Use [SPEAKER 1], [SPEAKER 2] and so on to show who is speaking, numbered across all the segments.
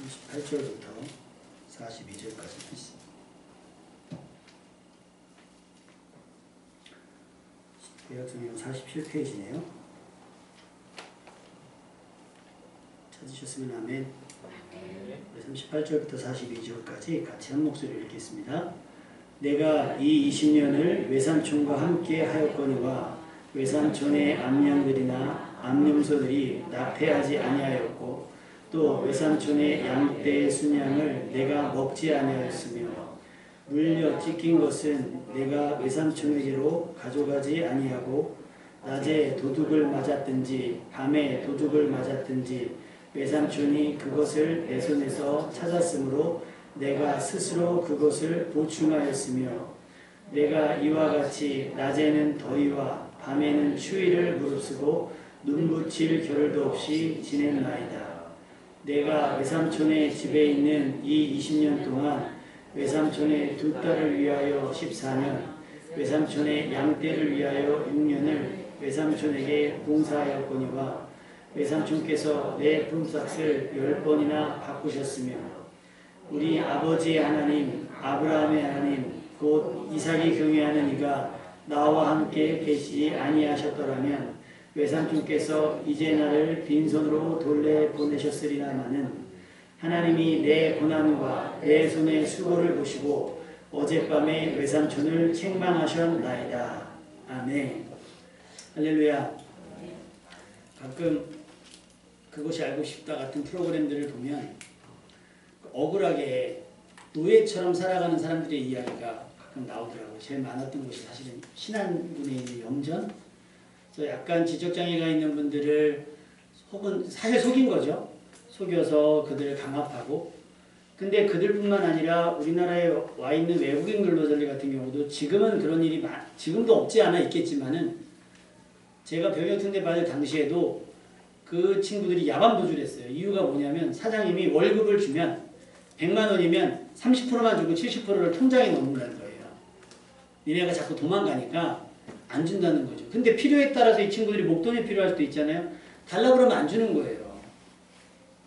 [SPEAKER 1] 38절부터 42절까지 있습니다. 구약성경 47페이지네요. 찾으셨으면 아멘. 38절부터 42절까지 같이 한 목소리로 읽겠습니다. 내가 이 20년을 외삼촌과 함께 하였거니와 외삼촌의 암양들이나 암염소들이 나패하지 아니하였고 또 외삼촌의 양떼의 순양을 내가 먹지 아니하였으며 물려 찢긴 것은 내가 외삼촌에게로 가져가지 아니하고 낮에 도둑을 맞았든지 밤에 도둑을 맞았든지 외삼촌이 그것을 내 손에서 찾았으므로 내가 스스로 그것을 보충하였으며 내가 이와 같이 낮에는 더위와 밤에는 추위를 무릅쓰고 눈붙일 겨를도 없이 지냈나이다. 내가 외삼촌의 집에 있는 이 20년 동안 외삼촌의 두 딸을 위하여 14년, 외삼촌의 양떼를 위하여 6년을 외삼촌에게 봉사하였거니와 외삼촌께서 내 품삯을 10번이나 바꾸셨으며 우리 아버지의 하나님 아브라함의 하나님 곧 이삭이 경외하는 이가 나와 함께 계시지 아니하셨더라면 외삼촌께서 이제 나를 빈손으로 돌려 보내셨으리라마는 하나님이 내 고난과 내 손의 수고를 보시고 어젯밤에 외삼촌을 책망하셨나이다. 아멘. 할렐루야. 가끔 그것이 알고 싶다 같은 프로그램들을 보면 억울하게 노예처럼 살아가는 사람들의 이야기가 가끔 나오더라고요. 제일 많았던 것이 사실은 신안군에 있는 영전. 그래서 약간 지적장애가 있는 분들을 혹은 사실 속인 거죠. 속여서 그들을 강압하고. 근데 그들뿐만 아니라 우리나라에 와 있는 외국인 근로자들 같은 경우도 지금은 그런 일이 지금도 없지 않아 있겠지만은 제가 병역특례 받을 당시에도 그 친구들이 야반도주를 했어요. 이유가 뭐냐면 사장님이 월급을 주면 100만 원이면 30%만 주고 70%를 통장에 넣는다는 거예요. 니네가 자꾸 도망가니까 안 준다는 거죠. 근데 필요에 따라서 이 친구들이 목돈이 필요할 수도 있잖아요. 달라고 그러면 안 주는 거예요.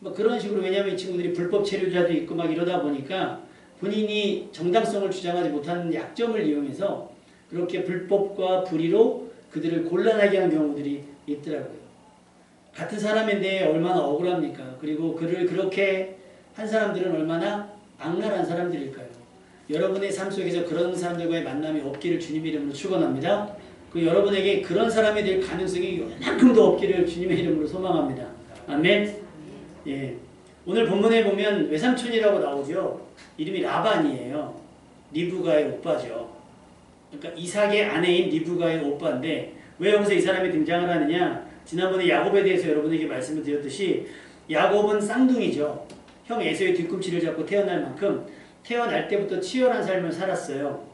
[SPEAKER 1] 뭐 그런 식으로. 왜냐하면 이 친구들이 불법 체류자도 있고 막 이러다 보니까 본인이 정당성을 주장하지 못하는 약점을 이용해서 그렇게 불법과 불의로 그들을 곤란하게 한 경우들이 있더라고요. 같은 사람인데 얼마나 억울합니까? 그리고 그를 그렇게 한 사람들은 얼마나 악랄한 사람들일까요? 여러분의 삶 속에서 그런 사람들과의 만남이 없기를 주님의 이름으로 축원합니다. 그 여러분에게 그런 사람이 될 가능성이 요만큼도 없기를 주님의 이름으로 소망합니다. 아멘. 예. 오늘 본문에 보면 외삼촌이라고 나오죠. 이름이 라반이에요. 리브가의 오빠죠. 그러니까 이삭의 아내인 리브가의 오빠인데 왜 여기서 이 사람이 등장을 하느냐? 지난번에 야곱에 대해서 여러분에게 말씀을 드렸듯이 야곱은 쌍둥이죠. 형 에서의 뒤꿈치를 잡고 태어날 만큼 태어날 때부터 치열한 삶을 살았어요.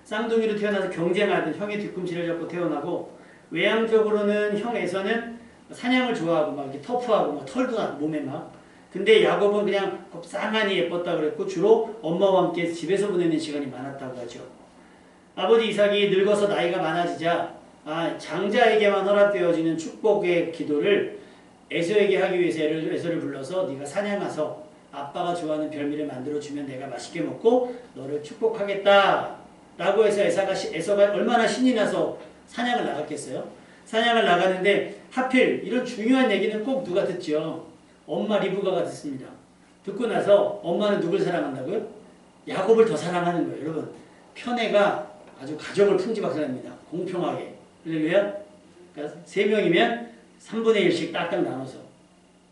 [SPEAKER 1] 쌍둥이로 태어나서 경쟁하던 형의 뒤꿈치를 잡고 태어나고 외향적으로는 형 에서는 사냥을 좋아하고 막 이렇게 터프하고 막 털도 몸에 막. 근데 야곱은 그냥 쌍하니 예뻤다 그랬고 주로 엄마와 함께 집에서 보내는 시간이 많았다고 하죠. 아버지 이삭이 늙어서 나이가 많아지자 장자에게만 허락되어지는 축복의 기도를 에서에게 하기 위해서 에서를 불러서 네가 사냥해서 아빠가 좋아하는 별미를 만들어주면 내가 맛있게 먹고 너를 축복하겠다 라고 해서 에서가 얼마나 신이 나서 사냥을 나갔겠어요? 사냥을 나가는데 하필 이런 중요한 얘기는 꼭 누가 듣죠? 엄마 리브가가 듣습니다. 듣고 나서 엄마는 누굴 사랑한다고요? 야곱을 더 사랑하는 거예요. 여러분, 편애가 아주 가족을 풍지박산합니다. 공평하게. 할렐루야? 그러니까 3명이면 3분의 1씩 딱딱 나눠서.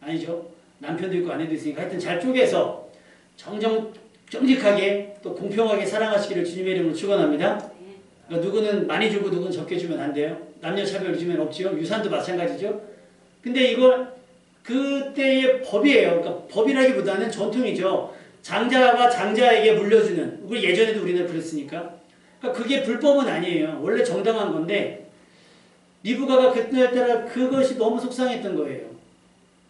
[SPEAKER 1] 아니죠? 남편도 있고 아내도 있으니까 하여튼 잘 쪼개서 정직하게 또 공평하게 사랑하시기를 주님의 이름으로 축원합니다. 그러니까 누구는 많이 주고 누구는 적게 주면 안 돼요. 남녀 차별 요즘엔 없지요. 유산도 마찬가지죠. 근데 이걸 그때의 법이에요. 그러니까 법이라기보다는 전통이죠. 장자가 장자에게 물려주는. 그걸 예전에도 우리는 그랬으니까. 그러니까 그게 불법은 아니에요. 원래 정당한 건데 리브가가 그날따라 그것이 너무 속상했던 거예요.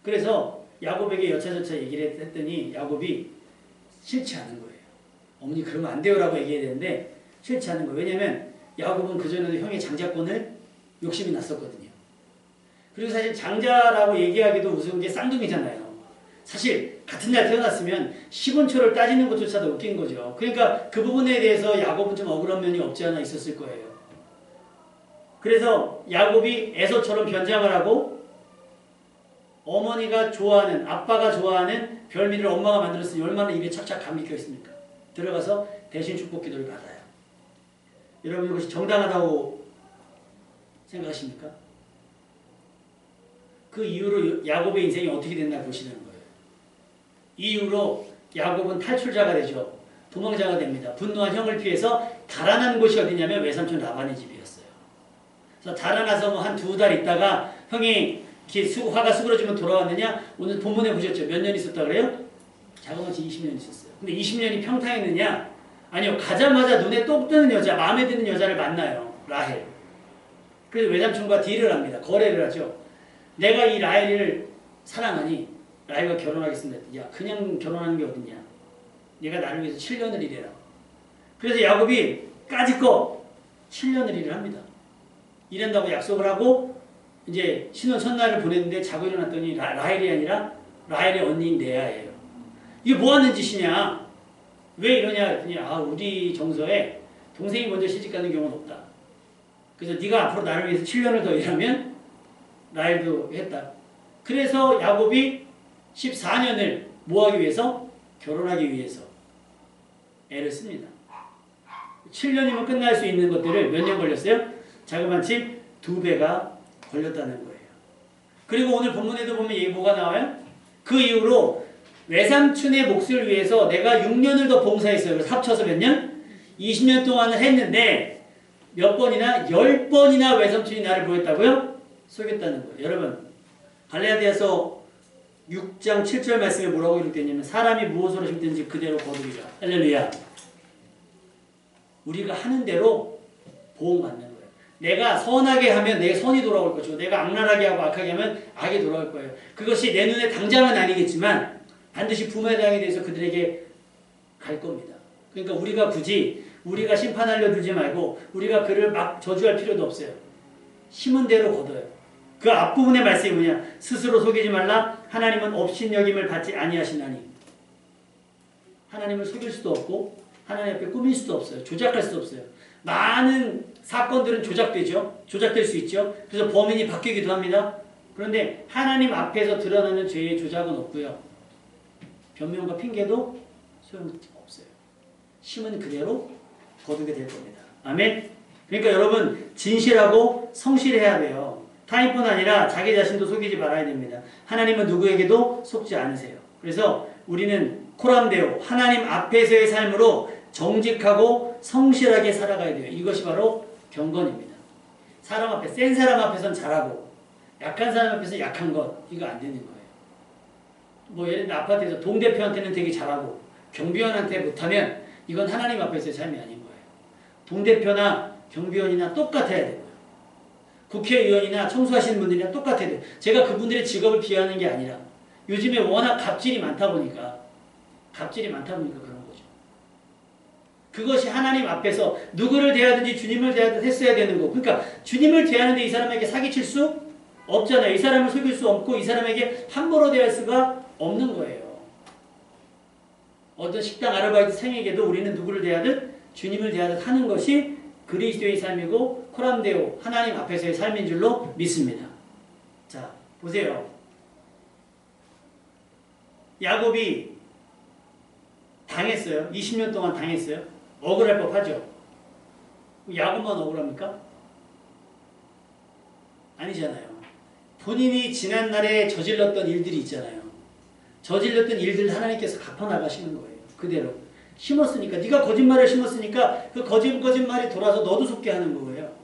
[SPEAKER 1] 그래서 야곱에게 여차저차 얘기를 했더니 야곱이 싫지 않은 거예요. 어머니 그러면 안 돼요 라고 얘기해야 되는데 싫지 않은 거예요. 왜냐하면 야곱은 그전에도 형의 장자권을 욕심이 났었거든요. 그리고 사실 장자라고 얘기하기도 우스운 게 쌍둥이잖아요. 사실 같은 날 태어났으면 10원초를 따지는 것조차도 웃긴 거죠. 그러니까 그 부분에 대해서 야곱은 좀 억울한 면이 없지 않아 있었을 거예요. 그래서 야곱이 에서처럼 변장을 하고 어머니가 좋아하는, 아빠가 좋아하는 별미를 엄마가 만들었으니 얼마나 입에 착착 감기켜 있습니까? 들어가서 대신 축복 기도를 받아요. 여러분 이것이 정당하다고 생각하십니까? 그 이후로 야곱의 인생이 어떻게 됐나 보시는 거예요. 이후로 야곱은 탈출자가 되죠. 도망자가 됩니다. 분노한 형을 피해서 달아난 곳이 어디냐면 외삼촌 라반의 집이었어요. 그래서 달아나서 뭐 한 2달 있다가 형이 화가 수그러지면 돌아왔느냐? 오늘 본문에 보셨죠? 몇 년 있었다 그래요? 자그마치 20년 있었어요. 근데 20년이 평탄했느냐? 아니요. 가자마자 눈에 똑 뜨는 여자, 마음에 드는 여자를 만나요. 라헬. 그래서 외삼촌과 딜을 합니다. 거래를 하죠. 내가 이 라헬을 사랑하니 라헬과 결혼하겠습니다. 야, 그냥 결혼하는 게 어딨냐? 네가 나를 위해서 7년을 일해라. 그래서 야곱이 까짓거 7년을 일을 합니다. 일한다고 약속을 하고 이제 신혼 첫날을 보냈는데 자고 일어났더니 라헬이 아니라 라헬의 언니인 레아예요. 이게 뭐 하는 짓이냐? 왜 이러냐 했더니 우리 정서에 동생이 먼저 시집가는 경우는 없다. 그래서 네가 앞으로 나를 위해서 7년을 더 일하면 라헬도 했다. 그래서 야곱이 14년을 뭐 하기 위해서? 결혼하기 위해서 애를 씁니다. 7년이면 끝날 수 있는 것들을 몇 년 걸렸어요? 자그마치 2배가 걸렸다는 거예요. 그리고 오늘 본문에도 보면 얘기 뭐가 나와요? 그 이후로 외삼촌의 몫을 위해서 내가 6년을 더 봉사했어요. 그래서 합쳐서 몇 년? 20년 동안을 했는데 몇 번이나? 10번이나 외삼촌이 나를 보였다고요? 속였다는 거예요. 여러분 갈라디아서 6장 7절 말씀에 뭐라고 이렇게 되냐면 사람이 무엇으로 심든지 그대로 거두리라. 할렐루야. 우리가 하는 대로 보응받는 거예요. 내가 선하게 하면 내 선이 돌아올 것이고 내가 악랄하게 하고 악하게 하면 악이 돌아올 거예요. 그것이 내 눈에 당장은 아니겠지만 반드시 부메랑에 대해서 그들에게 갈 겁니다. 그러니까 우리가 굳이 우리가 심판하려 들지 말고 우리가 그를 막 저주할 필요도 없어요. 심은 대로 거둬요. 그 앞부분의 말씀이 뭐냐? 스스로 속이지 말라. 하나님은 업신여김을 받지 아니하시나니. 하나님을 속일 수도 없고 하나님 앞에 꾸밀 수도 없어요. 조작할 수도 없어요. 많은 사건들은 조작되죠. 조작될 수 있죠. 그래서 범인이 바뀌기도 합니다. 그런데 하나님 앞에서 드러나는 죄의 조작은 없고요. 변명과 핑계도 소용없어요. 심은 그대로 거두게 될 겁니다. 아멘. 그러니까 여러분 진실하고 성실해야 돼요. 타인뿐 아니라 자기 자신도 속이지 말아야 됩니다. 하나님은 누구에게도 속지 않으세요. 그래서 우리는 코람데오 하나님 앞에서의 삶으로 정직하고 성실하게 살아가야 돼요. 이것이 바로 경건입니다. 사람 앞에 센 사람 앞에서는 잘하고 약한 사람 앞에서 약한 것 이거 안 되는 거예요. 뭐 예를 들어 아파트에서 동대표한테는 되게 잘하고 경비원한테 못하면 이건 하나님 앞에서의 삶이 아닌 거예요. 동대표나 경비원이나 똑같아야 되고요. 국회의원이나 청소하시는 분들이랑 똑같아야 돼요. 제가 그분들의 직업을 비하하는 게 아니라 요즘에 워낙 갑질이 많다 보니까 그런 거죠. 그것이 하나님 앞에서 누구를 대하든지 주님을 대하듯 했어야 되는 거. 그러니까 주님을 대하는데 이 사람에게 사기칠 수 없잖아요. 이 사람을 속일 수 없고 이 사람에게 함부로 대할 수가 없는 거예요. 어떤 식당 아르바이트 생에게도 우리는 누구를 대하듯 주님을 대하듯 하는 것이 그리스도의 삶이고 코람데오 하나님 앞에서의 삶인 줄로 믿습니다. 자 보세요. 야곱이 당했어요. 20년 동안 당했어요. 억울할 법하죠. 야곱만 억울합니까? 아니잖아요. 본인이 지난날에 저질렀던 일들이 있잖아요. 저질렀던 일들 하나님께서 갚아나가시는 거예요. 그대로. 심었으니까 네가 거짓말을 심었으니까 그 거짓말이 돌아서 너도 속게 하는 거예요.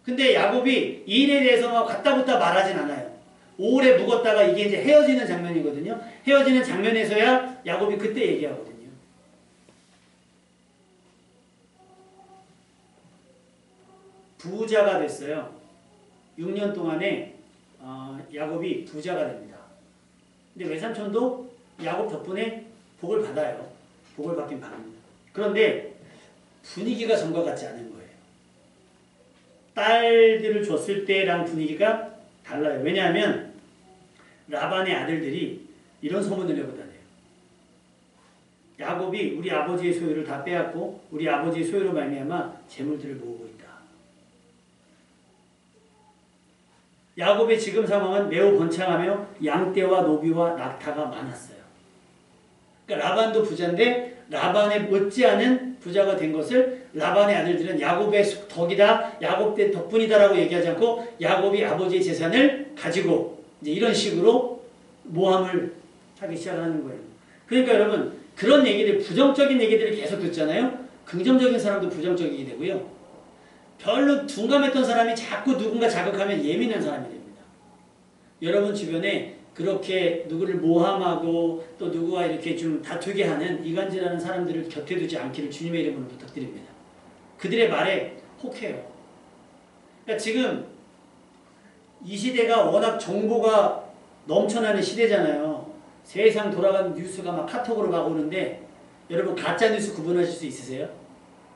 [SPEAKER 1] 근데 야곱이 이 일에 대해서 막 갖다 붙다 말하진 않아요. 오래 묵었다가 이게 이제 헤어지는 장면이거든요. 헤어지는 장면에서야 야곱이 그때 얘기하거든요. 부자가 됐어요. 6년 동안에 야곱이 부자가 됩니다. 근데 외삼촌도 야곱 덕분에 복을 받아요. 복을 받긴 받습니다. 그런데 분위기가 전과 같지 않은 거예요. 딸들을 줬을 때랑 분위기가 달라요. 왜냐하면 라반의 아들들이 이런 소문을 내고 다녀요. 야곱이 우리 아버지의 소유를 다 빼앗고 우리 아버지의 소유로 말미암아 재물들을 모으고 있다. 야곱의 지금 상황은 매우 번창하며 양떼와 노비와 낙타가 많았어요. 그러니까 라반도 부자인데 라반의 못지않은 부자가 된 것을 라반의 아들들은 야곱의 덕이다, 야곱 때 덕분이다라고 얘기하지 않고 야곱이 아버지의 재산을 가지고 이제 이런 식으로 모함을 하기 시작하는 거예요. 그러니까 여러분 그런 얘기들, 부정적인 얘기들을 계속 듣잖아요. 긍정적인 사람도 부정적이게 되고요. 별로 둔감했던 사람이 자꾸 누군가 자극하면 예민한 사람이 됩니다. 여러분 주변에 그렇게 누구를 모함하고 또 누구와 이렇게 좀 다투게 하는 이간질하는 사람들을 곁에 두지 않기를 주님의 이름으로 부탁드립니다. 그들의 말에 혹해요. 그러니까 지금 이 시대가 워낙 정보가 넘쳐나는 시대잖아요. 세상 돌아가는 뉴스가 막 카톡으로 막 오는데 여러분 가짜뉴스 구분하실 수 있으세요?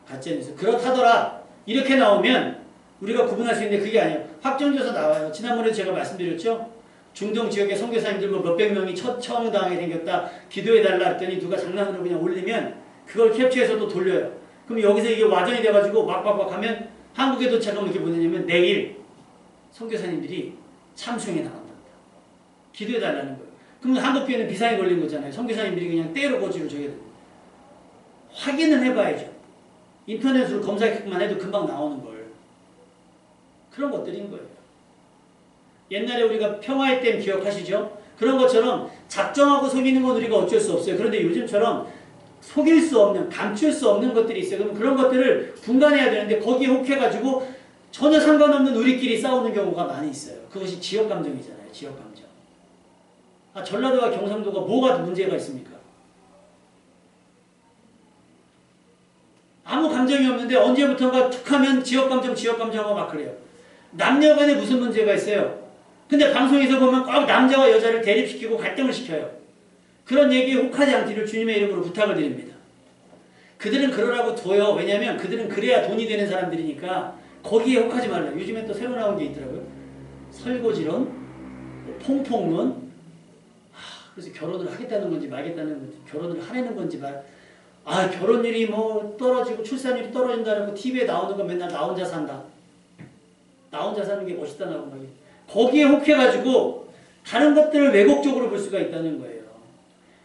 [SPEAKER 1] 가짜뉴스. 그렇다더라. 이렇게 나오면 우리가 구분할 수 있는데 그게 아니에요. 확정져서 나와요. 지난번에 제가 말씀드렸죠? 중동 지역의 선교사님들 뭐 몇백 명이 처형당하게 생겼다. 기도해달라 했더니 누가 장난으로 그냥 올리면 그걸 캡처해서 또 돌려요. 그럼 여기서 이게 와전이 돼가지고 막박박 하면 한국에 도착하면 이렇게 보내냐면 내일 선교사님들이 참수행에 나간답니다. 기도해달라는 거예요. 그럼 한국교회는 비상에 걸린 거잖아요. 선교사님들이 그냥 때로 고지를 줘야 됩니다. 확인은 해봐야죠. 인터넷으로 검색만 해도 금방 나오는 걸. 그런 것들인 거예요. 옛날에 우리가 평화의 댐 기억하시죠? 그런 것처럼 작정하고 속이는 건 우리가 어쩔 수 없어요. 그런데 요즘처럼 속일 수 없는, 감출 수 없는 것들이 있어요. 그럼 그런 것들을 분간해야 되는데 거기에 혹해가지고 전혀 상관없는 우리끼리 싸우는 경우가 많이 있어요. 그것이 지역감정이잖아요. 지역감정. 아, 전라도와 경상도가 뭐가 문제가 있습니까? 아무 감정이 없는데 언제부턴가 툭 하면 지역감정하고 막 그래요. 남녀 간에 무슨 문제가 있어요? 근데 방송에서 보면 꼭 남자와 여자를 대립시키고 갈등을 시켜요. 그런 얘기에 혹하지 않기를 주님의 이름으로 부탁을 드립니다. 그들은 그러라고 둬요. 왜냐하면 그들은 그래야 돈이 되는 사람들이니까 거기에 혹하지 말라. 요즘에 또 새로 나온 게 있더라고요. 설거지론, 퐁퐁론. 그래서 결혼을 하겠다는 건지 말겠다는 건지, 결혼을 하려는 건지 결혼율이 뭐 떨어지고 출산율이 떨어진다는 거 TV에 나오는 거 맨날 나 혼자 산다. 나 혼자 사는 게 멋있다라고 막 거기에 혹해가지고 다른 것들을 왜곡적으로 볼 수가 있다는 거예요.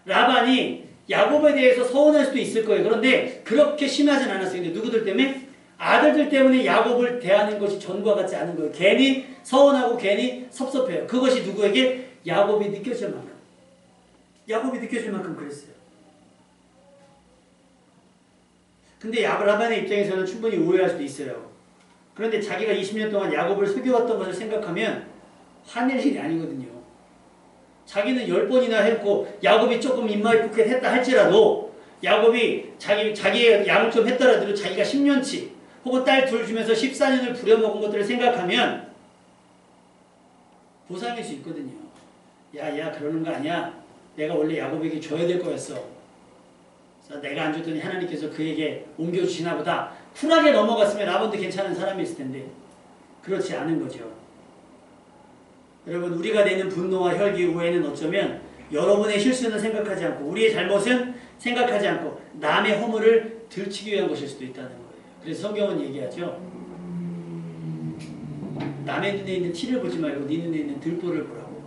[SPEAKER 1] 라반이 야곱에 대해서 서운할 수도 있을 거예요. 그런데 그렇게 심하진 않았어요. 근데 누구들 때문에? 아들들 때문에 야곱을 대하는 것이 전과 같지 않은 거예요. 괜히 서운하고 괜히 섭섭해요. 그것이 누구에게? 야곱이 느껴질 만큼. 야곱이 느껴질 만큼 그랬어요. 근데 라반의 입장에서는 충분히 오해할 수도 있어요. 그런데 자기가 20년 동안 야곱을 속여왔던 것을 생각하면 화낼 일이 아니거든요. 자기는 10번이나 했고 야곱이 조금 입맛이 푹했다 할지라도 야곱이 자기의 양을 좀 했더라도 자기가 10년치 혹은 딸 둘 주면서 14년을 부려먹은 것들을 생각하면 보상일 수 있거든요. 야 그러는 거 아니야. 내가 원래 야곱에게 줘야 될 거였어. 그래서 내가 안 줬더니 하나님께서 그에게 옮겨주시나 보다. 쿨하게 넘어갔으면 라반도 괜찮은 사람이었을 텐데 그렇지 않은 거죠. 여러분 우리가 내는 분노와 혈기, 오해는 어쩌면 여러분의 실수는 생각하지 않고 우리의 잘못은 생각하지 않고 남의 허물을 들추기 위한 것일 수도 있다는 거예요. 그래서 성경은 얘기하죠. 남의 눈에 있는 티를 보지 말고 네 눈에 있는 들보를 보라고.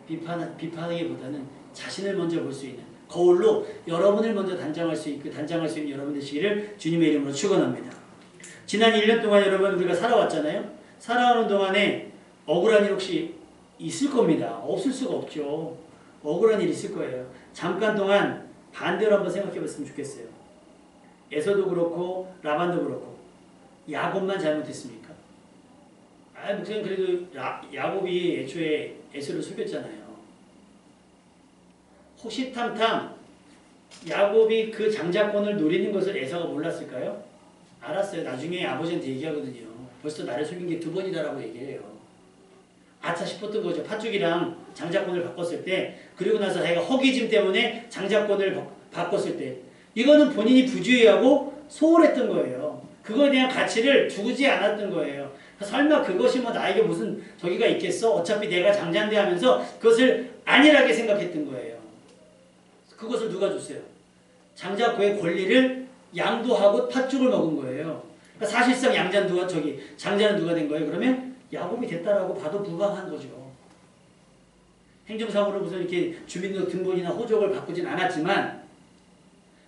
[SPEAKER 1] 비판하기보다는 자신을 먼저 볼 수 있는 거울로 여러분을 먼저 단장할 수 있는 여러분 되시기를 주님의 이름으로 축원합니다. 지난 1년 동안 여러분 우리가 살아왔잖아요. 살아오는 동안에 억울한 일 혹시 있을 겁니다. 없을 수가 없죠. 억울한 일 있을 거예요. 잠깐 동안 반대로 한번 생각해 봤으면 좋겠어요. 에서도 그렇고 라반도 그렇고 야곱만 잘못했습니까? 목사님 그래도 야곱이 애초에 에서를 속였잖아요. 호시탐탐 야곱이 그 장자권을 노리는 것을 에서가 몰랐을까요? 알았어요. 나중에 아버지한테 얘기하거든요. 벌써 나를 속인 게 2번이다라고 얘기해요. 아차 싶었던 거죠. 팥죽이랑 장자권을 바꿨을 때, 그리고 나서 자기가 허기짐 때문에 장자권을 바꿨을 때, 이거는 본인이 부주의하고 소홀했던 거예요. 그거에 대한 가치를 두지 않았던 거예요. 설마 그것이 뭐 나에게 무슨 저기가 있겠어? 어차피 내가 장자인데 하면서 그것을 안일하게 생각했던 거예요. 그것을 누가 줬어요? 장자의 권리를 양도하고 팥죽을 먹은 거예요. 그러니까 사실상 장자는 누가 된 거예요? 그러면 야곱이 됐다라고 봐도 무방한 거죠. 행정상으로 무슨 이렇게 주민등록이나 호적을 바꾸진 않았지만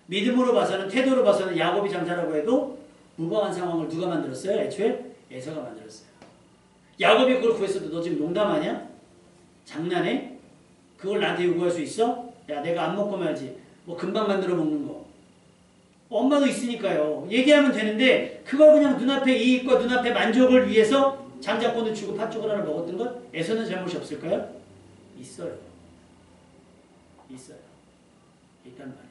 [SPEAKER 1] 믿음으로 봐서는, 태도로 봐서는 야곱이 장자라고 해도 무방한 상황을 누가 만들었어요? 애초에 에서가 만들었어요. 야곱이 그걸 구했어도 너 지금 농담하냐? 장난해? 그걸 나한테 요구할 수 있어? 야, 내가 안 먹고 말지. 뭐 금방 만들어 먹는 거. 엄마도 있으니까요. 얘기하면 되는데 그걸 그냥 눈앞의 이익과 눈앞의 만족을 위해서 장자권을 주고 팥죽을 하나 먹었던 것? 에서는 잘못이 없을까요? 있어요. 있어요. 있단 말이에요.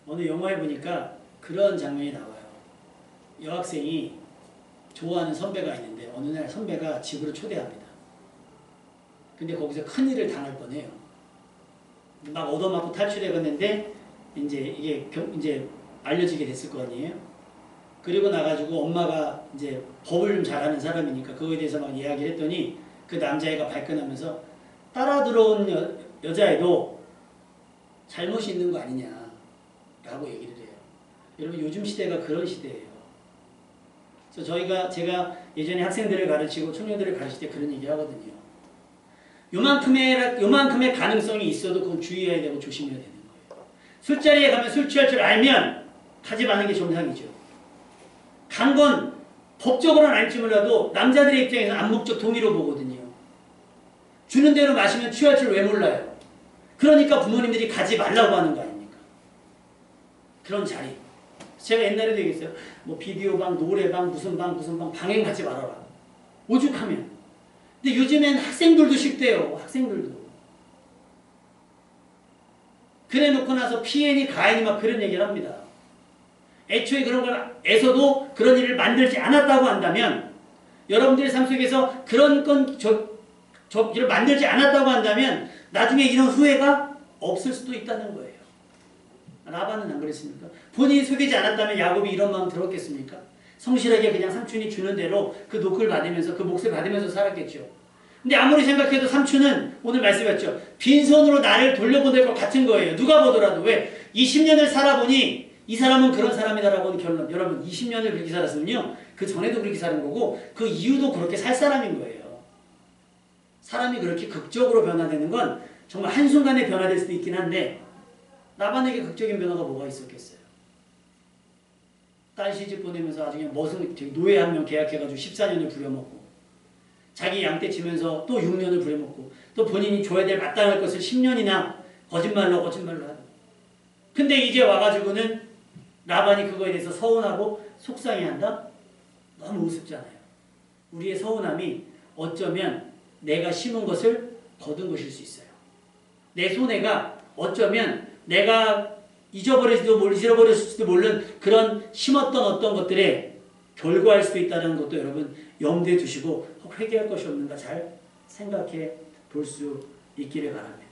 [SPEAKER 1] 어느 영화에 보니까 그런 장면이 나와요. 여학생이 좋아하는 선배가 있는데 어느 날 선배가 집으로 초대합니다. 근데 거기서 큰일을 당할 뻔해요. 막 얻어맞고 탈출해갔는데 이게 이제 알려지게 됐을 거 아니에요. 그리고 나가지고 엄마가 이제 법을 좀 잘하는 사람이니까 그거에 대해서 막 이야기를 했더니 그 남자애가 발끈하면서 따라 들어온 여자애도 잘못이 있는 거 아니냐라고 얘기를 해요. 여러분 요즘 시대가 그런 시대예요. 그래서 제가 예전에 학생들을 가르치고 청년들을 가르칠 때 그런 얘기 하거든요. 요만큼의 가능성이 있어도 그건 주의해야 되고 조심해야 되는 거예요. 술자리에 가면 술 취할 줄 알면 가지 마는 게 정상이죠. 간 건 법적으로는 아닐지 몰라도 남자들의 입장에서 암묵적 동의로 보거든요. 주는 대로 마시면 취할 줄 왜 몰라요? 그러니까 부모님들이 가지 말라고 하는 거 아닙니까? 그런 자리. 제가 옛날에도 얘기했어요. 뭐 비디오방, 노래방, 무슨 방 방행 가지 말아라. 오죽하면. 근데 요즘엔 학생들도 쉽대요. 학생들도. 그래 놓고 나서 피해니 가해니 막 그런 얘기를 합니다. 애초에 그런 걸 에서도 그런 일을 만들지 않았다고 한다면 여러분들의 삶 속에서 그런 일을 만들지 않았다고 한다면 나중에 이런 후회가 없을 수도 있다는 거예요. 라반은 안 그랬습니까? 본인이 속이지 않았다면 야곱이 이런 마음 들었겠습니까? 성실하게 그냥 삼촌이 주는 대로 그 노크를 받으면서 그 몫을 받으면서 살았겠죠. 근데 아무리 생각해도 삼촌은 오늘 말씀했죠. 빈손으로 나를 돌려보낼 것 같은 거예요. 누가 보더라도. 왜? 20년을 살아보니 이 사람은 그런 사람이다라고 하는 결론. 여러분 20년을 그렇게 살았으면요. 그 전에도 그렇게 사는 거고 그 이후도 그렇게 살 사람인 거예요. 사람이 그렇게 극적으로 변화되는 건 정말 한순간에 변화될 수도 있긴 한데 라반에게 극적인 변화가 뭐가 있었겠어요. 딸 시집 보내면서 아주 그냥 노예 한 명 계약해가지고 14년을 부려먹고 자기 양떼 치면서 또 6년을 부려먹고 또 본인이 줘야 될 마땅할 것을 10년이나 거짓말로 하고 근데 이제 와가지고는 라반이 그거에 대해서 서운하고 속상해한다? 너무 우습잖아요. 우리의 서운함이 어쩌면 내가 심은 것을 거둔 것일 수 있어요. 내 손해가 어쩌면 내가 잊어버렸을지도 모르는 그런 심었던 어떤 것들에 결과할 수도 있다는 것도 여러분 염두에 두시고 회개할 것이 없는가 잘 생각해 볼 수 있기를 바랍니다.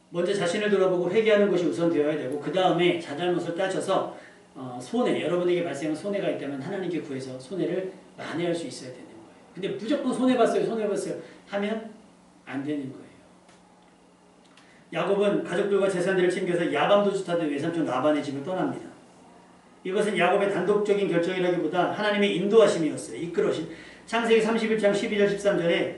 [SPEAKER 1] 먼저 자신을 돌아보고 회개하는 것이 우선 되어야 되고 그 다음에 자잘못을 따져서 여러분에게 발생한 손해가 있다면 하나님께 구해서 손해를 만회할 수 있어야 되는 거예요. 근데 무조건 손해봤어요 하면 안 되는 거예요. 야곱은 가족들과 재산들을 챙겨서 야밤도주 타던 외삼촌 라반의 집을 떠납니다. 이것은 야곱의 단독적인 결정이라기보다 하나님의 인도하심이었어요. 이끌어신 창세기 31장 12절 13절에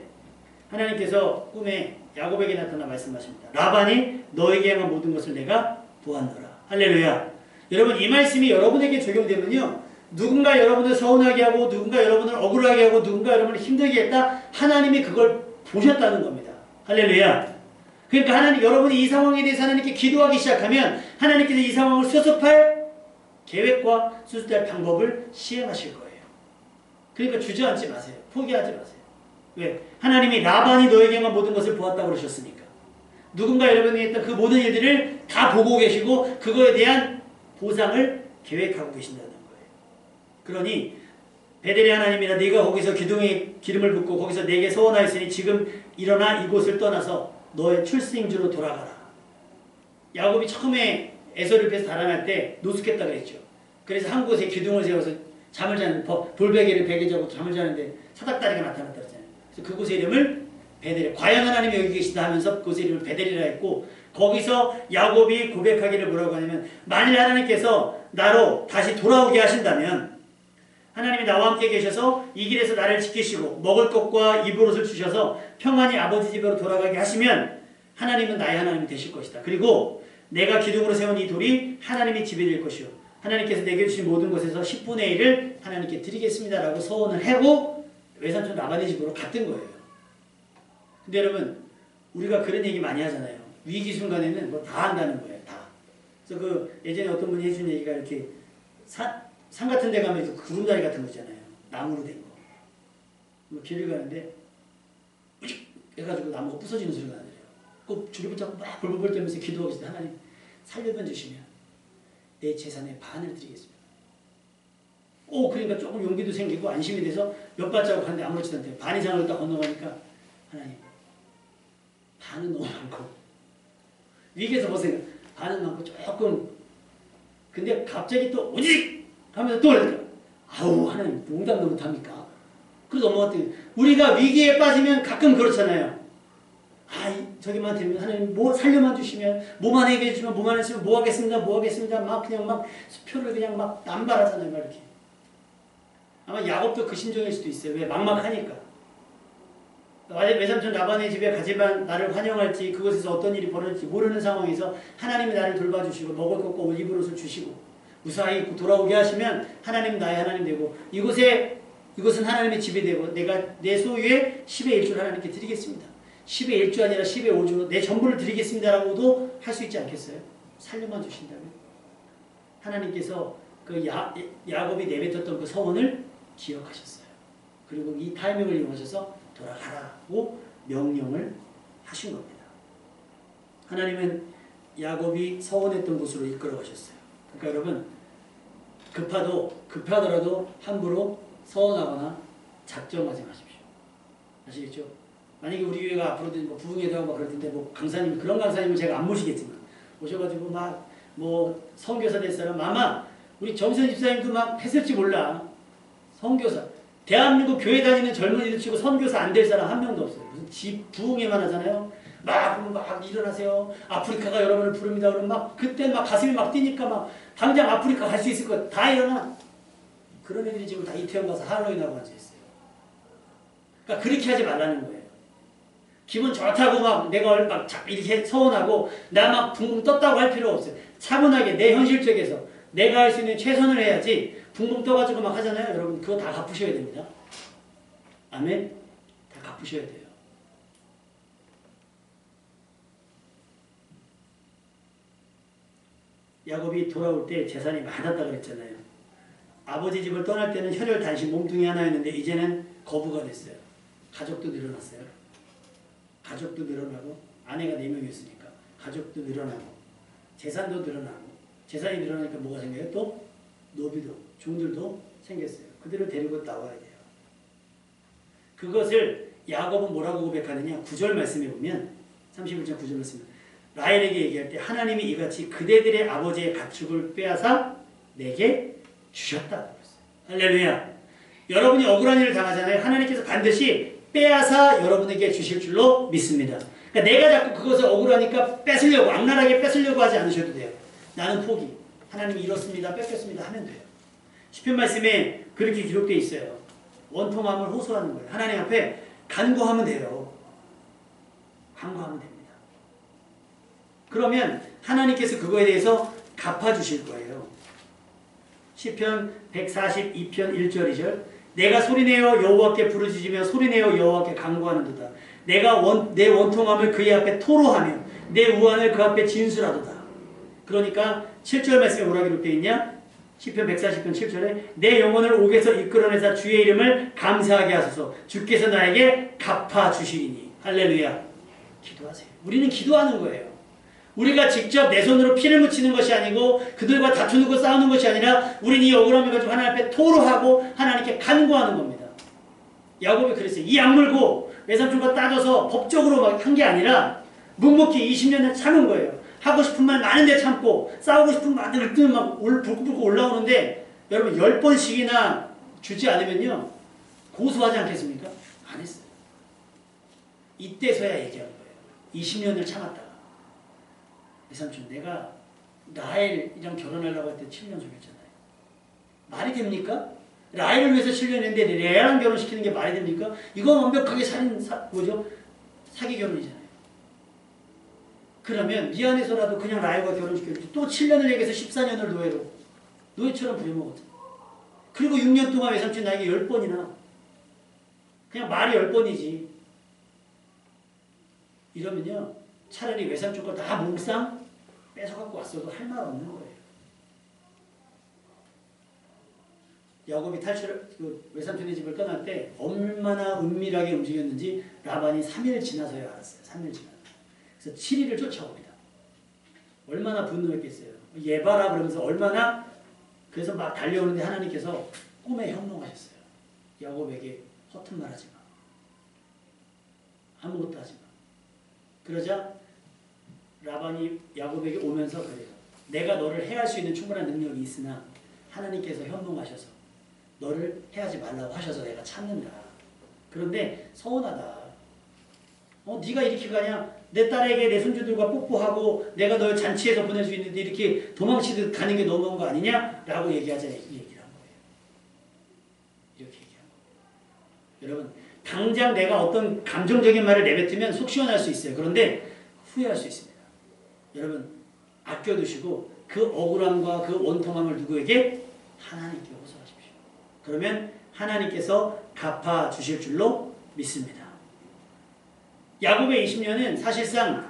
[SPEAKER 1] 하나님께서 꿈에 야곱에게 나타나 말씀하십니다. 라반이 너에게 행한 모든 것을 내가 보았노라. 할렐루야. 여러분 이 말씀이 여러분에게 적용되면요. 누군가 여러분을 서운하게 하고 누군가 여러분을 억울하게 하고 누군가 여러분을 힘들게 했다. 하나님이 그걸 보셨다는 겁니다. 할렐루야. 그러니까 여러분이 이 상황에 대해서 하나님께 기도하기 시작하면 하나님께서 이 상황을 수습할 계획과 수습할 방법을 시행하실 거예요. 그러니까 주저앉지 마세요. 포기하지 마세요. 왜? 하나님이 라반이 너에게 한 모든 것을 보았다고 그러셨으니까. 누군가 여러분이 했던 그 모든 일들을 다 보고 계시고 그거에 대한 보상을 계획하고 계신다는 거예요. 그러니 베델의 하나님이나 네가 거기서 기둥에 기름을 붓고 거기서 내게 서원하였으니 지금 일어나 이곳을 떠나서 너의 출생지로 돌아가라. 야곱이 처음에 에서를 뵈서 달아날 때 노숙했다 그랬죠. 그래서 한 곳에 기둥을 세워서 잠을 자는 돌베개를 베개 자고 잠을 자는데 사닥다리가 나타났다 그랬잖아요. 그래서 그곳의 이름을 베델. 과연 하나님이 여기 계시다 하면서 그곳의 이름을 베델이라 했고 거기서 야곱이 고백하기를 뭐라고 하냐면 만일 하나님께서 나로 다시 돌아오게 하신다면 하나님이 나와 함께 계셔서 이 길에서 나를 지키시고 먹을 것과 입을 옷을 주셔서 평안히 아버지 집으로 돌아가게 하시면 하나님은 나의 하나님이 되실 것이다. 그리고 내가 기둥으로 세운 이 돌이 하나님의 집이 될 것이요 하나님께서 내게 주신 모든 것에서 10분의 1을 하나님께 드리겠습니다 라고 서원을 하고 외삼촌 라반의 집으로 갔던 거예요. 근데 여러분 우리가 그런 얘기 많이 하잖아요. 위기 순간에는 뭐 다 한다는 거예요. 다. 그래서 그 예전에 어떤 분이 해준 얘기가 이렇게 산 같은 데 가면 이렇게 구름다리 같은 거 있잖아요. 나무로 된 거. 뭐 길을 가는데 으익 해가지고 나무가 부서지는 소리가 나더래요. 꼭 줄이 붙잡고 막 벌벌벌 떨면서 기도하고 있어요. 하나님 살려만 주시면 내 재산의 반을 드리겠습니다. 오 그러니까 조금 용기도 생기고 안심이 돼서 몇 발자국 하는데 아무렇지도 않대요. 반 이상을 딱 건너가니까 하나님 반은 너무 많고 위기에서 보세요. 반은 많고 조금 근데 갑자기 또 오직 하면서 또 그러니까 아우 하나님 농담도 못합니까? 그래서 넘어갔더니 우리가 위기에 빠지면 가끔 그렇잖아요. 저기만 되면 하나님 뭐 살려만 주시면 뭐만 해결해 주시면 뭐만 해주시면 뭐 하겠습니다 막 그냥 막 수표를 그냥 막 남발하잖아요. 막 이렇게 아마 야곱도 그 심정일 수도 있어요. 왜 막막하니까. 외삼촌 라반의 집에 가지만 나를 환영할지 그곳에서 어떤 일이 벌어질지 모르는 상황에서 하나님이 나를 돌봐주시고 먹을 것과 옷 입을 옷을 주시고 무사히 돌아오게 하시면 하나님 나의 하나님 되고 이곳은 하나님의 집이 되고 내가 내 소유의 10의 1조를 하나님께 드리겠습니다. 10의 1조 아니라 10의 5조로 내 전부를 드리겠습니다라고도 할 수 있지 않겠어요? 살려만 주신다면 하나님께서 그 야곱이 내뱉었던 그 서원을 기억하셨어요. 그리고 이 타이밍을 이용하셔서 돌아가라고 명령을 하신 겁니다. 하나님은 야곱이 서원했던 곳으로 이끌어 가셨어요. 그러니까 여러분 급하더라도 함부로 서원하거나 작정하지 마십시오. 아시겠죠? 만약에 우리 교회가 앞으로도 뭐 부흥회도 하고 그럴 텐데 뭐 강사님 그런 강사님은 제가 안 모시겠지만 오셔가지고 막 뭐 선교사 될 사람 아마 우리 정선 집사님도 막 했을지 몰라. 선교사 대한민국 교회 다니는 젊은이들 치고 선교사 안 될 사람 한 명도 없어요. 무슨 집 부흥회만 하잖아요. 막 일어나세요. 아프리카가 여러분을 부릅니다. 그러면 막 그때 막 가슴이 막 뛰니까 막 당장 아프리카 갈 수 있을 것 다 일어나. 그런 애들이 지금 다 이태원 가서 할로윈하고 앉아있어요. 그러니까 그렇게 하지 말라는 거예요. 기분 좋다고 막 내가 막 이렇게 서운하고 나 막 붕붕 떴다고 할 필요 없어요. 차분하게 내 현실적에서 내가 할 수 있는 최선을 해야지 붕붕 떠가지고 막 하잖아요. 여러분 그거 다 갚으셔야 됩니다. 아멘? 다 갚으셔야 돼요. 야곱이 돌아올 때 재산이 많았다 그랬잖아요. 아버지 집을 떠날 때는 혈혈 단신 몸뚱이 하나였는데 이제는 거부가 됐어요. 가족도 늘어났어요. 가족도 늘어나고 아내가 4명이었으니까 가족도 늘어나고 재산도 늘어나고 재산이 늘어나니까 뭐가 생겨요? 또 노비도 종들도 생겼어요. 그들을 데리고 나와야 돼요. 그것을 야곱은 뭐라고 고백하느냐 9절 말씀에 보면 31장 9절 말씀에 라헬에게 얘기할 때 하나님이 이같이 그대들의 아버지의 가축을 빼앗아 내게 주셨다고 했어요. 할렐루야. 여러분이 억울한 일을 당하잖아요. 하나님께서 반드시 빼앗아 여러분에게 주실 줄로 믿습니다. 그러니까 내가 자꾸 그것을 억울하니까 뺏으려고 악랄하게 뺏으려고 하지 않으셔도 돼요. 나는 포기. 하나님이 이렇습니다. 뺏겼습니다. 하면 돼요. 시편 말씀에 그렇게 기록되어 있어요. 원통함을 호소하는 거예요. 하나님 앞에 간구하면 돼요. 간구하면 됩니다. 그러면 하나님께서 그거에 대해서 갚아주실 거예요. 시편 142편 1절 2절 내가 소리내어 여호와께 부르짖으며 소리내어 여호와께 간구하는도다. 내가 내 원통함을 그의 앞에 토로하며 내 우환을 그 앞에 진술하도다. 그러니까 7절 말씀에 뭐라 기록되어 있냐? 시편 140편 7절에 내 영혼을 옥에서 이끌어내사 주의 이름을 감사하게 하소서. 주께서 나에게 갚아주시리니. 할렐루야. 기도하세요. 우리는 기도하는 거예요. 우리가 직접 내 손으로 피를 묻히는 것이 아니고 그들과 다투는 거 싸우는 것이 아니라 우리는 이 억울함을 가지고 하나님 앞에 토로하고 하나님께 간구하는 겁니다. 야곱이 그랬어요. 이 악물고 외삼촌과 따져서 법적으로 막 한 게 아니라 묵묵히 20년을 참은 거예요. 하고 싶은 말 많은데 참고 싸우고 싶은 말들 막 불끈불끈 올라오는데 여러분 10번씩이나 주지 않으면요 고소하지 않겠습니까? 안 했어요. 이때서야 얘기한 거예요. 20년을 참았다가 외삼촌 내가 라헬이랑 결혼하려고 할 때 7년 속였잖아요. 말이 됩니까? 라헬을 위해서 7년 했는데 레아랑 결혼시키는 게 말이 됩니까? 이건 완벽하게 사기 결혼이잖아요. 그러면 미안해서라도 그냥 라헬과 결혼시켰지 또 7년을 얘기해서 14년을 노예처럼 부려먹었잖아요. 그리고 6년 동안 외삼촌 나에게 10번이나 그냥 말이 10번이지. 이러면요 차라리 외삼촌 걸 다 몽땅 뺏어갖고 왔어도 할 말 없는 거예요. 야곱이 외삼촌의 집을 떠날 때 얼마나 은밀하게 움직였는지 라반이 3일 지나서야 알았어요. 3일 지나서. 그래서 7일을 쫓아옵니다. 얼마나 분노했겠어요. 예봐라 그러면서 얼마나 그래서 막 달려오는데 하나님께서 꿈에 현몽하셨어요. 야곱에게 허튼 말 하지 마. 아무것도 하지 마. 그러자 라반이 야곱에게 오면서 그래요. 내가 너를 해할 수 있는 충분한 능력이 있으나 하나님께서 현몽하셔서 너를 해하지 말라고 하셔서 내가 참는다. 그런데 서운하다. 네가 이렇게 가냐? 내 딸에게 내 손주들과 뽀뽀하고 내가 널 잔치에서 보낼 수 있는데 이렇게 도망치듯 가는 게 너무한 거 아니냐? 라고 얘기하자 이 얘기를 한 거예요. 이렇게 얘기한 거예요. 여러분 당장 내가 어떤 감정적인 말을 내뱉으면 속 시원할 수 있어요. 그런데 후회할 수 있습니다. 여러분 아껴두시고 그 억울함과 그 원통함을 누구에게? 하나님께 호소하십시오. 그러면 하나님께서 갚아주실 줄로 믿습니다. 야곱의 20년은 사실상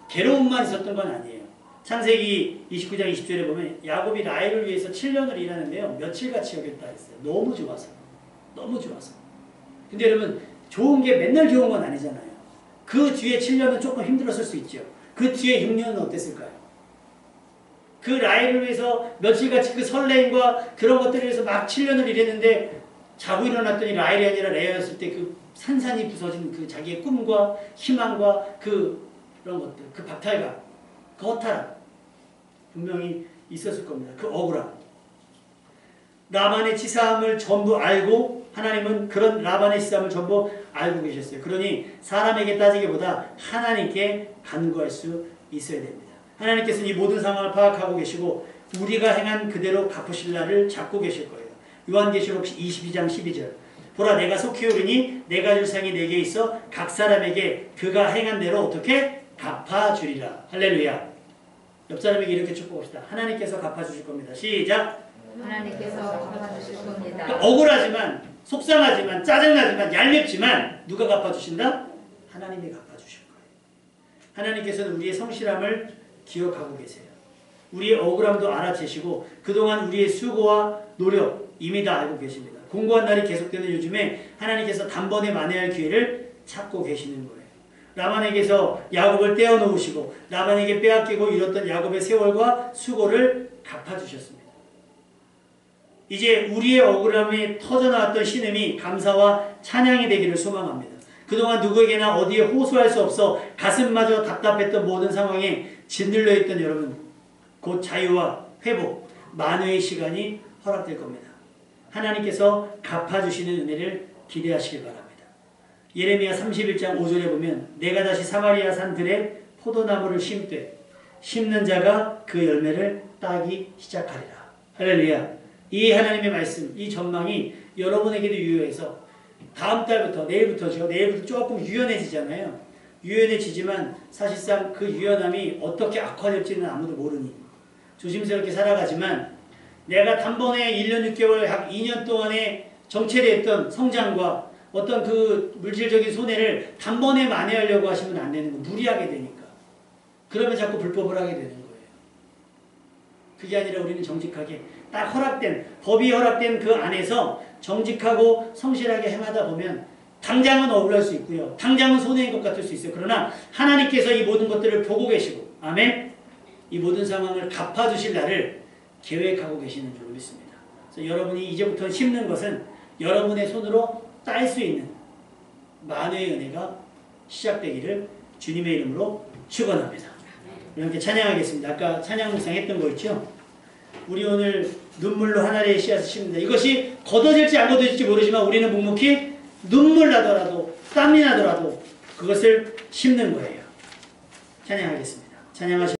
[SPEAKER 1] 괴로움만 있었던 건 아니에요. 창세기 29장 20절에 보면 야곱이 라헬을 위해서 7년을 일하는데요. 며칠같이 여겼다 했어요. 너무 좋아서. 너무 좋아서. 근데 여러분 좋은 게 맨날 좋은 건 아니잖아요. 그 뒤에 7년은 조금 힘들었을 수 있죠. 그 뒤에 6년은 어땠을까요? 그 라헬을 위해서 며칠같이 그 설레임과 그런 것들을 위해서 막 7년을 일했는데 자고 일어났더니 라헬이 아니라 레아였을 때 그 산산이 부서진 그 자기의 꿈과 희망과 그런 것들, 그 박탈감, 그 허탈함 분명히 있었을 겁니다. 그 억울함. 라반의 치사함을 전부 알고 하나님은 그런 라반의 치사함을 전부 알고 계셨어요. 그러니 사람에게 따지기보다 하나님께 간구할 수 있어야 됩니다. 하나님께서는 이 모든 상황을 파악하고 계시고 우리가 행한 그대로 갚으실 날을 잡고 계실 거예요. 요한계시록 22장 12절 보라 내가 속히 오르니 내가 줄 상이 내게 있어 각 사람에게 그가 행한 대로 어떻게 갚아주리라. 할렐루야. 옆 사람에게 이렇게 축복합시다. 하나님께서 갚아주실 겁니다. 시작.
[SPEAKER 2] 하나님께서 갚아주실 겁니다.
[SPEAKER 1] 그러니까 억울하지만 속상하지만 짜증나지만 얄밉지만 누가 갚아주신다? 하나님이 갚아주실 거예요. 하나님께서는 우리의 성실함을 기억하고 계세요. 우리의 억울함도 알아채시고 그동안 우리의 수고와 노력 이미 다 알고 계십니다. 공고한 날이 계속되는 요즘에 하나님께서 단번에 만회할 기회를 찾고 계시는 거예요. 라반에게서 야곱을 떼어놓으시고 라반에게 빼앗기고 잃었던 야곱의 세월과 수고를 갚아주셨습니다. 이제 우리의 억울함이 터져나왔던 신음이 감사와 찬양이 되기를 소망합니다. 그동안 누구에게나 어디에 호소할 수 없어 가슴마저 답답했던 모든 상황에 짓눌려 있던 여러분 곧 자유와 회복, 만회의 시간이 허락될 겁니다. 하나님께서 갚아주시는 은혜를 기대하시길 바랍니다. 예레미야 31장 5절에 보면 내가 다시 사마리아 산들에 포도나무를 심되 심는 자가 그 열매를 따기 시작하리라. 할렐루야. 이 하나님의 말씀, 이 전망이 여러분에게도 유효해서 다음 달부터 내일부터죠. 내일부터 조금 유연해지잖아요. 유연해지지만 사실상 그 유연함이 어떻게 악화될지는 아무도 모르니 조심스럽게 살아가지만 내가 단번에 1년 6개월 약 2년 동안에 정체되었던 성장과 어떤 그 물질적인 손해를 단번에 만회하려고 하시면 안 되는 거 무리하게 되니까 그러면 자꾸 불법을 하게 되는 거예요. 그게 아니라 우리는 정직하게 딱 허락된 법이 허락된 그 안에서 정직하고 성실하게 행하다 보면 당장은 억울할 수 있고요. 당장은 손해인 것 같을 수 있어요. 그러나 하나님께서 이 모든 것들을 보고 계시고 아멘. 이 모든 상황을 갚아주실 날을 계획하고 계시는 줄 믿습니다. 그래서 여러분이 이제부터 심는 것은 여러분의 손으로 딸 수 있는 만회의 은혜가 시작되기를 주님의 이름으로 축원합니다. 우리 함께 찬양하겠습니다. 아까 찬양 묵상했던 거 있죠? 우리 오늘 눈물로 하나의 씨앗을 심는다. 이것이 걷어질지 안 걷어질지 모르지만 우리는 묵묵히 눈물 나더라도 땀이 나더라도 그것을 심는 거예요. 찬양하겠습니다. 찬양하시